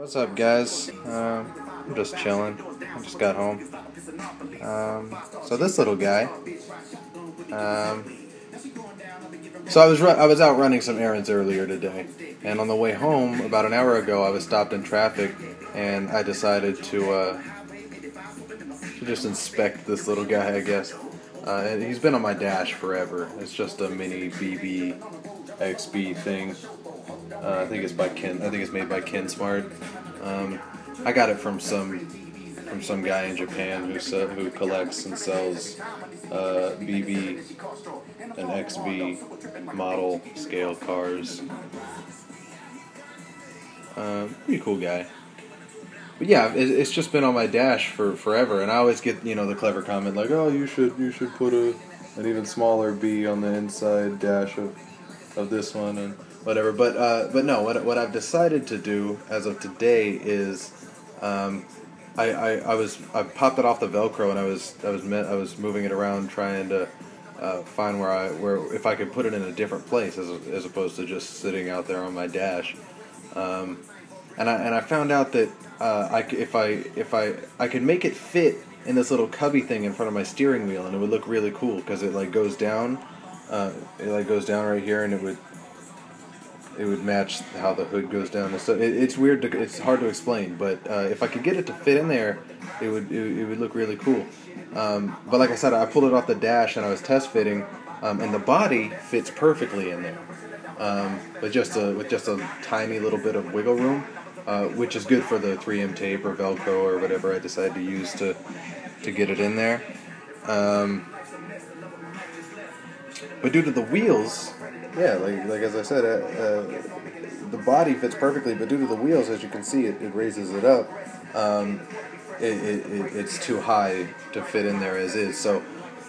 What's up, guys? I'm just chilling. I just got home. So this little guy. So I was out running some errands earlier today, and on the way home, about an hour ago, I was stopped in traffic, and I decided to just inspect this little guy, I guess. And he's been on my dash forever. It's just a mini BB XB thing. I think it's by Ken. I think it's made by Ken Smart. I got it from some guy in Japan who collects and sells BB and XB model scale cars. Pretty cool guy. But yeah, it's just been on my dash for forever, and I always get the clever comment like, "Oh, you should put an even smaller B on the inside dash of this one and whatever." But no, what I've decided to do as of today is I popped it off the Velcro, and I was moving it around trying to find where if I could put it in a different place as opposed to just sitting out there on my dash. And I found out that if I could make it fit in this little cubby thing in front of my steering wheel, and it would look really cool because it goes down, right here, and it would match how the hood goes down. So it's weird. It's hard to explain, but if I could get it to fit in there, it would look really cool. But like I said, I pulled it off the dash and I was test fitting, and the body fits perfectly in there, with just a tiny little bit of wiggle room, which is good for the 3M tape or Velcro or whatever I decide to use to get it in there. But due to the wheels, yeah, like as I said, the body fits perfectly, but due to the wheels, as you can see, it raises it up. It's too high to fit in there as is. So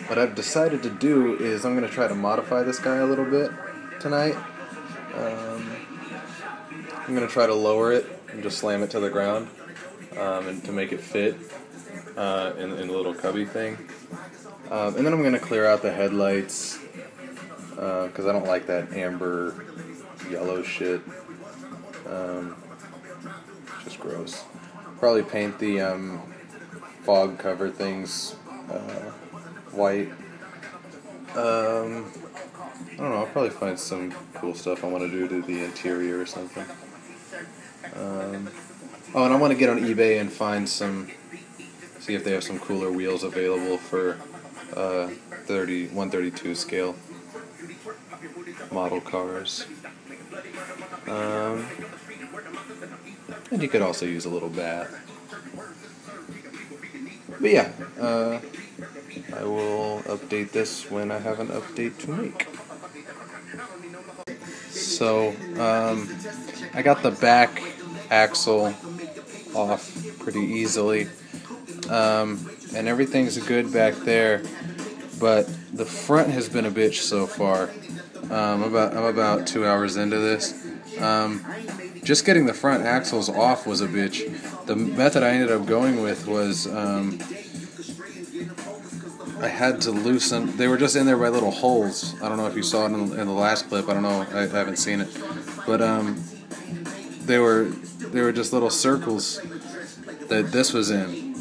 what I've decided to do is I'm going to try to modify this guy a little bit tonight. I'm going to try to lower it and just slam it to the ground, and to make it fit in a little cubby thing. And then I'm going to clear out the headlights, because I don't like that amber yellow shit. Just gross. Probably paint the fog cover things white. I don't know, I'll probably find some cool stuff I want to do to the interior or something. Oh, and I want to get on eBay and find see if they have some cooler wheels available for 132 scale model cars. And you could also use a little bat. But yeah, I will update this when I have an update to make. So, I got the back axle off pretty easily, and everything's good back there, but the front has been a bitch so far. I'm about 2 hours into this. Just getting the front axles off was a bitch. The method I ended up going with was I had to loosen. They were just in there by little holes. I don't know if you saw it in the last clip. I don't know. I haven't seen it, but they were just little circles that this was in,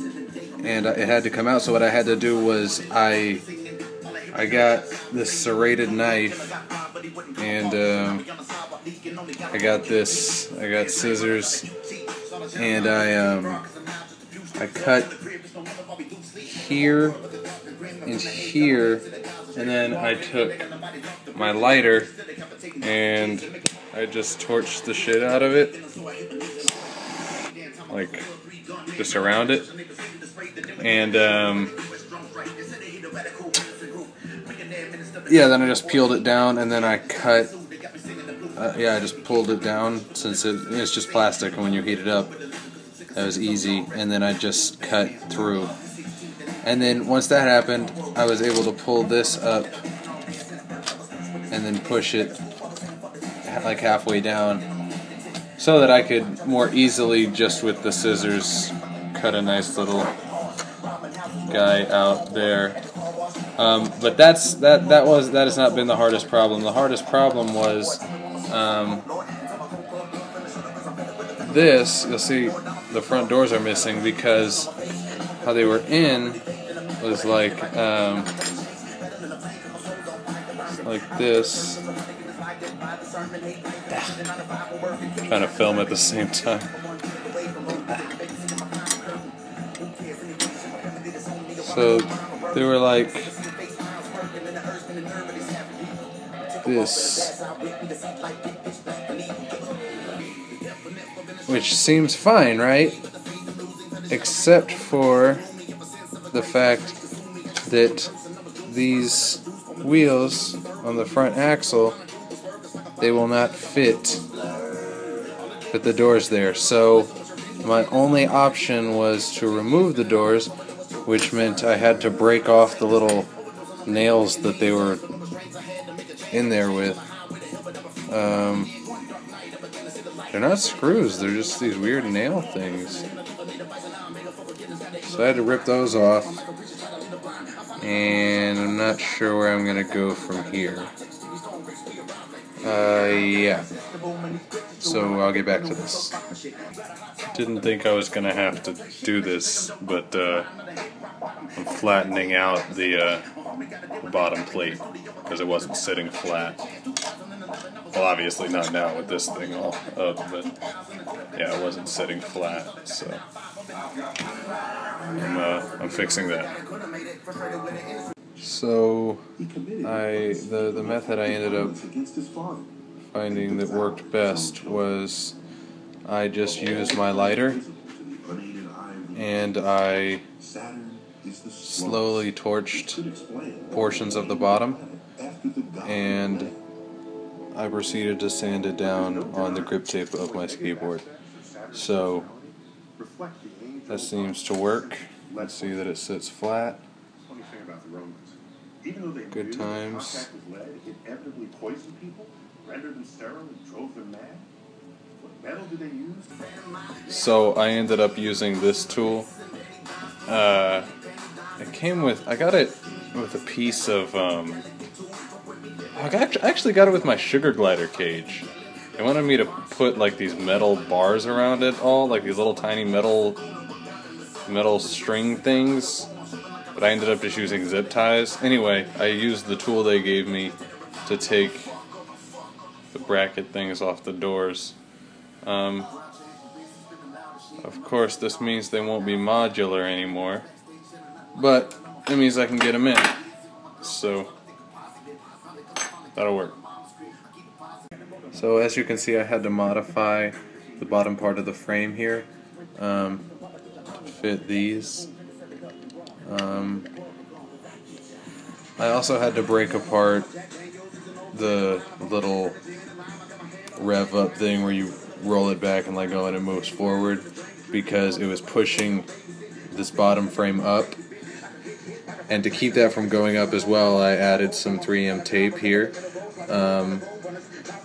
and it had to come out. So what I had to do was I got this serrated knife, and I got scissors, and I cut here and here, and then I took my lighter and I just torched the shit out of it, like just around it, and yeah, then I just peeled it down, and then I cut. I just pulled it down since it's just plastic, and when you heat it up, that was easy. And then I just cut through. And then once that happened, I was able to pull this up and then push it like halfway down, so that I could more easily, just with the scissors, cut a nice little guy out there. But that has not been the hardest problem. The hardest problem was this, you'll see the front doors are missing because how they were in was like this. Trying to film at the same time. So they were like this, which seems fine, right? Except for the fact that these wheels on the front axle, they will not fit the doors there. So my only option was to remove the doors, which meant I had to break off the little nails that they were in there with. They're not screws, they're just these weird nail things. So I had to rip those off, and I'm not sure where I'm going to go from here. Yeah. So I'll get back to this. Didn't think I was going to have to do this, but I'm flattening out the bottom plate because it wasn't sitting flat. Well, obviously not now with this thing all up, but yeah, it wasn't sitting flat, so I'm fixing that. So the method I ended up finding that worked best was I just used my lighter and I slowly torched portions of the bottom, and I proceeded to sand it down on the grip tape of my skateboard. So that seems to work. Let's see that it sits flat. Good times. So I ended up using this tool. I got it with a piece of I actually got it with my sugar glider cage. They wanted me to put like these metal bars around it all, like these little tiny metal string things, but I ended up just using zip ties. Anyway, I used the tool they gave me to take the bracket things off the doors. Of course, this means they won't be modular anymore, but it means I can get them in, so that'll work. So as you can see, I had to modify the bottom part of the frame here to fit these. I also had to break apart the little rev up thing where you roll it back and let go and it moves forward, because it was pushing this bottom frame up. And to keep that from going up as well, I added some 3M tape here.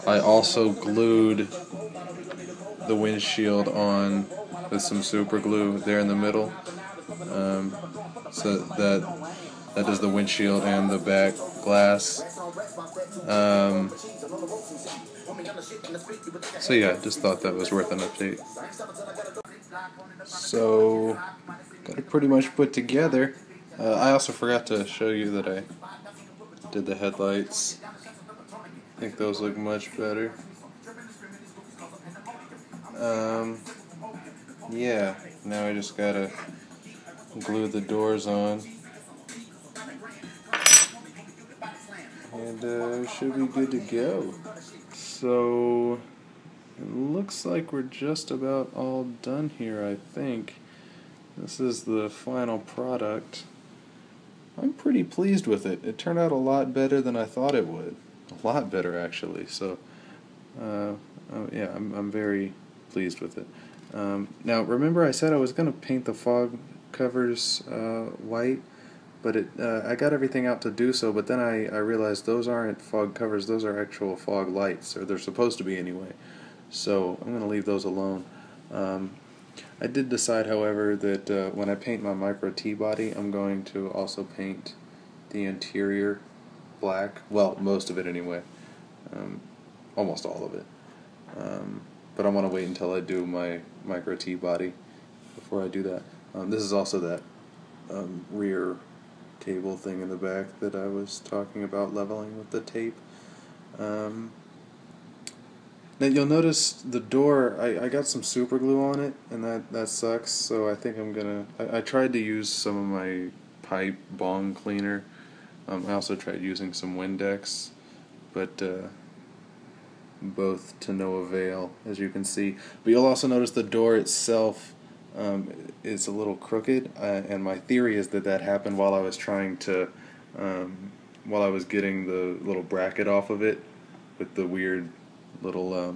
I also glued the windshield on with some super glue there in the middle, so that does the windshield and the back glass. So yeah, just thought that was worth an update. So got it pretty much put together. I also forgot to show you that I did the headlights. I think those look much better. Yeah, now I just gotta glue the doors on, and we should be good to go. So it looks like we're just about all done here, I think. This is the final product. I'm pretty pleased with it. It turned out a lot better than I thought it would. A lot better, actually. So, yeah, I'm very pleased with it. Now, remember I said I was going to paint the fog covers white, but I got everything out to do so, but then I realized those aren't fog covers, those are actual fog lights, or they're supposed to be anyway. So I'm going to leave those alone. I did decide, however, that when I paint my Micro T-body, I'm going to also paint the interior black. Well, most of it anyway. Almost all of it. but I want to wait until I do my micro T body before I do that. This is also that rear cable thing in the back that I was talking about leveling with the tape. Now you'll notice the door, I got some super glue on it, and that sucks, so I think I'm gonna, I tried to use some of my pipe bong cleaner. I also tried using some Windex, but both to no avail, as you can see. But you'll also notice the door itself is a little crooked, and my theory is that happened while I was trying to, while I was getting the little bracket off of it with the weird little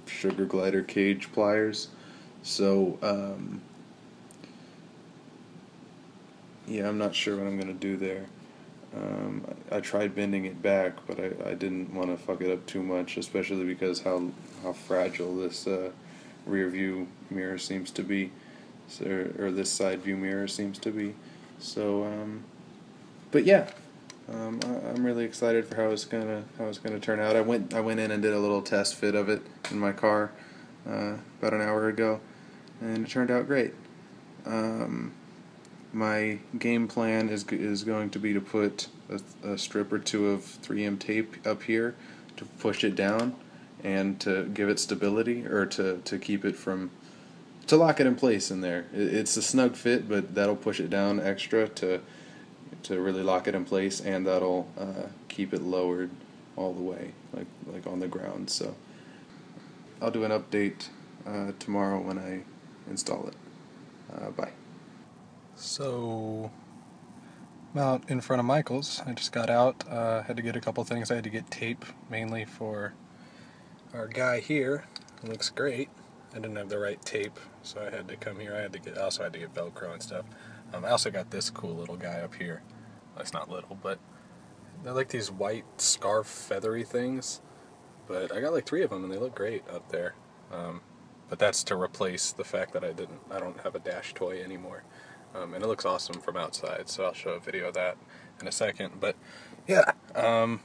sugar glider cage pliers. So yeah, I'm not sure what I'm gonna do there. I tried bending it back, but I didn't want to fuck it up too much, especially because how fragile this rear view mirror seems to be, so, or this side view mirror seems to be. So, but yeah, I'm really excited for how it's gonna turn out. I went in and did a little test fit of it in my car about an hour ago, and it turned out great. My game plan is going to be to put a strip or two of 3M tape up here to push it down and to give it stability, or to keep it from, to lock it in place in there. It's a snug fit, but that'll push it down extra to really lock it in place, and that'll keep it lowered all the way, like on the ground. So I'll do an update tomorrow when I install it. Bye. So I'm out in front of Michael's. I just got out, had to get a couple things. I had to get tape, mainly for our guy here. It looks great. I didn't have the right tape, so I had to come here. I also had to get Velcro and stuff. I also got this cool little guy up here. Well, it's not little, but they're like these white scarf feathery things. But I got like 3 of them, and they look great up there. But that's to replace the fact that I don't have a Dash toy anymore. And it looks awesome from outside, so I'll show a video of that in a second. But yeah, I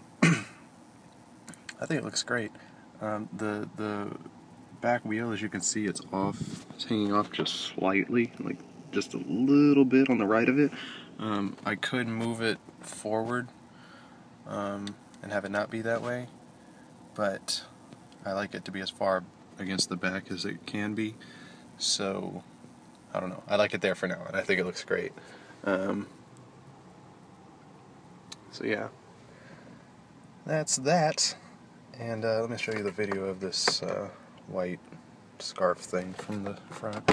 think it looks great. The back wheel, as you can see, it's off. It's hanging off just slightly, like just a little bit on the right of it. I could move it forward and have it not be that way, but I like it to be as far against the back as it can be. So I don't know. I like it there for now, and I think it looks great. So yeah, that's that. And let me show you the video of this white scarf thing from the front.